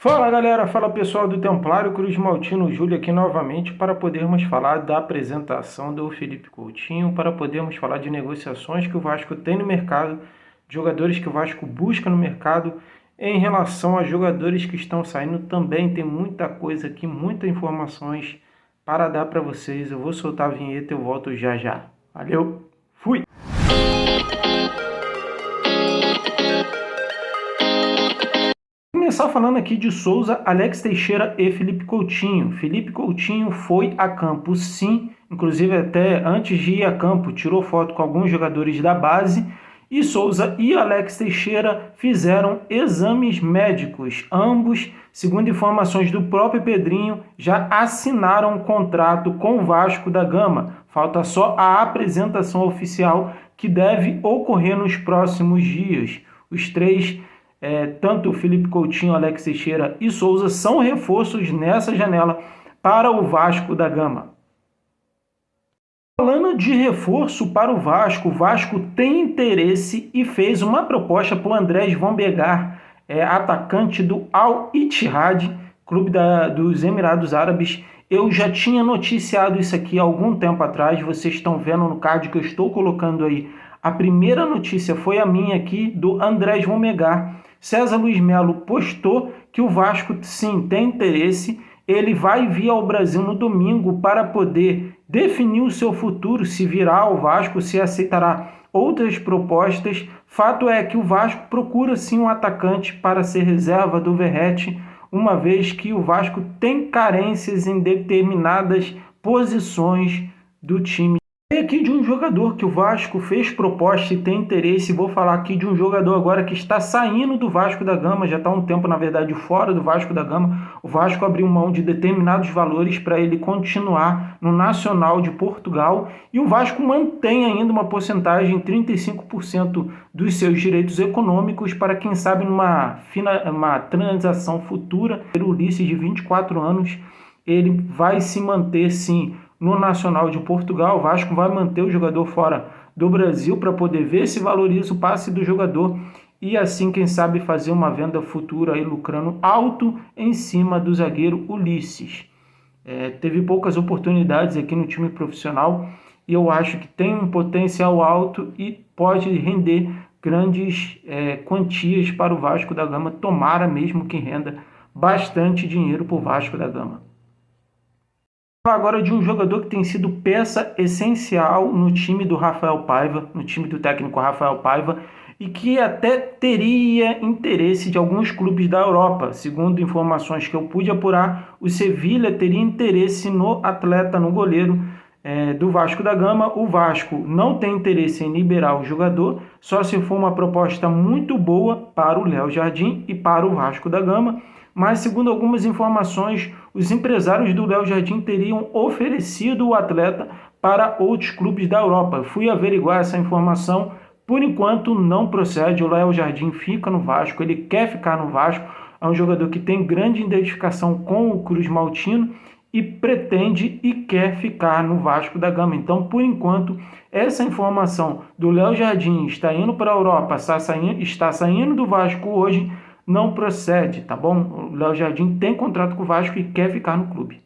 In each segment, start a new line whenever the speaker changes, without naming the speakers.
Fala galera, fala pessoal do Templário Cruz Maltino Júlio aqui novamente para podermos falar da apresentação do Felipe Coutinho, para podermos falar de negociações que o Vasco tem no mercado, de jogadores que o Vasco busca no mercado, em relação a jogadores que estão saindo também. Tem muita coisa aqui, muitas informações para dar para vocês. Eu vou soltar a vinheta e eu volto já já. Valeu, fui! Começar falando aqui de Souza, Alex Teixeira e Felipe Coutinho. Felipe Coutinho foi a campo sim, inclusive até antes de ir a campo tirou foto com alguns jogadores da base, e Souza e Alex Teixeira fizeram exames médicos. Ambos, segundo informações do próprio Pedrinho, já assinaram um contrato com o Vasco da Gama. Falta só a apresentação oficial que deve ocorrer nos próximos dias. Os três, tanto Felipe Coutinho, Alex Teixeira e Souza, são reforços nessa janela para o Vasco da Gama. Falando de reforço para o Vasco tem interesse e fez uma proposta para o Andrés Vombegar, atacante do Al Ittihad, clube dos Emirados Árabes. Eu já tinha noticiado isso aqui há algum tempo atrás, vocês estão vendo no card que eu estou colocando aí. A primeira notícia foi a minha aqui, do Andrés Vombegar. César Luiz Melo postou que o Vasco sim tem interesse. Ele vai vir ao Brasil no domingo para poder definir o seu futuro, se virá ao Vasco, se aceitará outras propostas. Fato é que o Vasco procura sim um atacante para ser reserva do Verratti, uma vez que o Vasco tem carências em determinadas posições do time. E aqui de um jogador que o Vasco fez proposta e tem interesse. Vou falar aqui de um jogador agora que está saindo do Vasco da Gama, já está há um tempo, na verdade, fora do Vasco da Gama. O Vasco abriu mão de determinados valores para ele continuar no Nacional de Portugal, e o Vasco mantém ainda uma porcentagem, 35% dos seus direitos econômicos, para quem sabe uma transação futura. O Ulisses, de 24 anos, ele vai se manter sim no Nacional de Portugal. O Vasco vai manter o jogador fora do Brasil para poder ver se valoriza o passe do jogador e assim, quem sabe, fazer uma venda futura aí, lucrando alto em cima do zagueiro Ulisses. Teve poucas oportunidades aqui no time profissional e eu acho que tem um potencial alto e pode render grandes quantias para o Vasco da Gama. Tomara mesmo que renda bastante dinheiro para o Vasco da Gama. Agora de um jogador que tem sido peça essencial no time do Rafael Paiva, no time do técnico Rafael Paiva, e que até teria interesse de alguns clubes da Europa. Segundo informações que eu pude apurar, o Sevilha teria interesse no atleta, no goleiro do Vasco da Gama. O Vasco não tem interesse em liberar o jogador, só se for uma proposta muito boa para o Léo Jardim e para o Vasco da Gama. Mas, segundo algumas informações, os empresários do Léo Jardim teriam oferecido o atleta para outros clubes da Europa. Fui averiguar essa informação. Por enquanto, não procede. O Léo Jardim fica no Vasco, ele quer ficar no Vasco. É um jogador que tem grande identificação com o Cruz Maltino e pretende e quer ficar no Vasco da Gama. Então, por enquanto, essa informação do Léo Jardim está indo para a Europa, está saindo do Vasco hoje, não procede, tá bom? O Léo Jardim tem contrato com o Vasco e quer ficar no clube.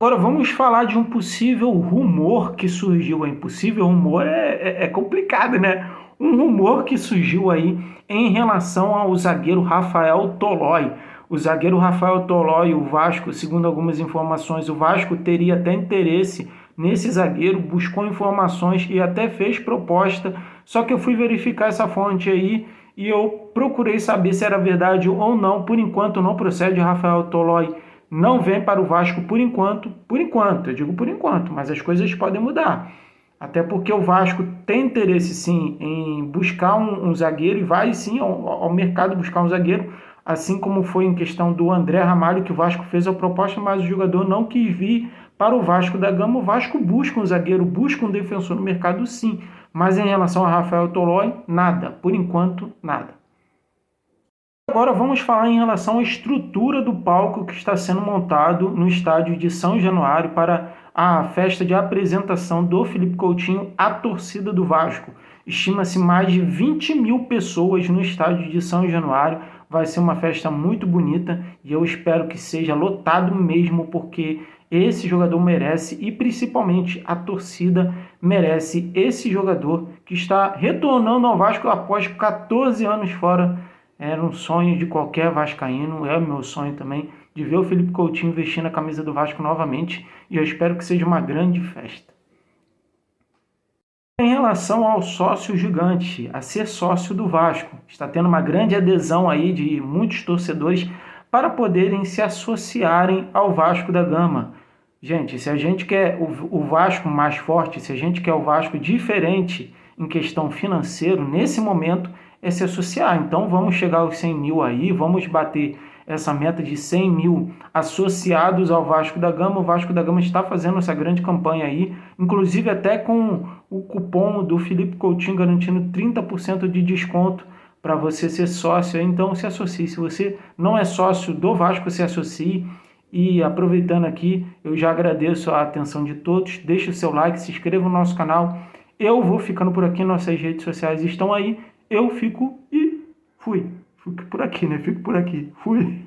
Agora vamos falar de um possível rumor que surgiu aí. Possível rumor é complicado, né? Um rumor que surgiu aí em relação ao zagueiro Rafael Tolói. O zagueiro Rafael Tolói, o Vasco, segundo algumas informações, o Vasco teria até interesse nesse zagueiro, buscou informações e até fez proposta, só que eu fui verificar essa fonte aí e eu procurei saber se era verdade ou não. Por enquanto não procede. Rafael Tolói não vem para o Vasco por enquanto, eu digo por enquanto, mas as coisas podem mudar. Até porque o Vasco tem interesse sim em buscar um zagueiro e vai sim ao mercado buscar um zagueiro, assim como foi em questão do André Ramalho, que o Vasco fez a proposta, mas o jogador não quis vir para o Vasco da Gama. O Vasco busca um zagueiro, busca um defensor no mercado sim, mas em relação a Rafael Tolói, nada, por enquanto nada. Agora vamos falar em relação à estrutura do palco que está sendo montado no estádio de São Januário para a festa de apresentação do Felipe Coutinho à torcida do Vasco. Estima-se mais de 20 mil pessoas no estádio de São Januário. vai ser uma festa muito bonita e eu espero que seja lotado mesmo, porque esse jogador merece e principalmente a torcida merece esse jogador que está retornando ao Vasco após 14 anos fora. Era um sonho de qualquer vascaíno, é o meu sonho também, de ver o Felipe Coutinho vestindo a camisa do Vasco novamente, e eu espero que seja uma grande festa. Em relação ao sócio gigante, a ser sócio do Vasco, está tendo uma grande adesão aí de muitos torcedores para poderem se associarem ao Vasco da Gama. Gente, se a gente quer o Vasco mais forte, se a gente quer o Vasco diferente em questão financeira, nesse momento é se associar. Então vamos chegar aos 100 mil aí, vamos bater essa meta de 100 mil associados ao Vasco da Gama. O Vasco da Gama está fazendo essa grande campanha aí, inclusive até com o cupom do Felipe Coutinho garantindo 30% de desconto para você ser sócio. Então se associe. Se você não é sócio do Vasco, se associe. E aproveitando aqui, eu já agradeço a atenção de todos. Deixe o seu like, se inscreva no nosso canal. Eu vou ficando por aqui, nossas redes sociais estão aí. Eu fico e fui. Fico por aqui, né? Fico por aqui. Fui.